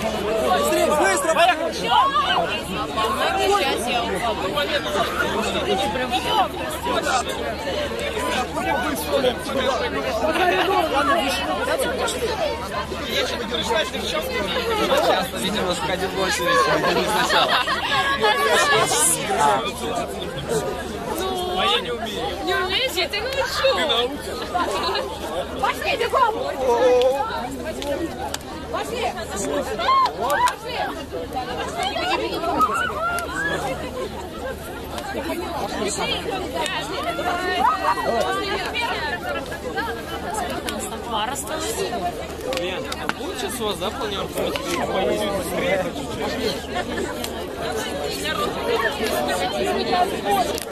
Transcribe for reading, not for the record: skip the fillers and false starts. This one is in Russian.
Быстрее, быстро! Видимо, сходил в очередь, не сначала. А я не умею. Не умеешь? Я тебя научу. Ты научишь. Пошли, бегом! Пошли! Пара осталась. Лен, а лучше с вас запланировать быстрее чуть-чуть?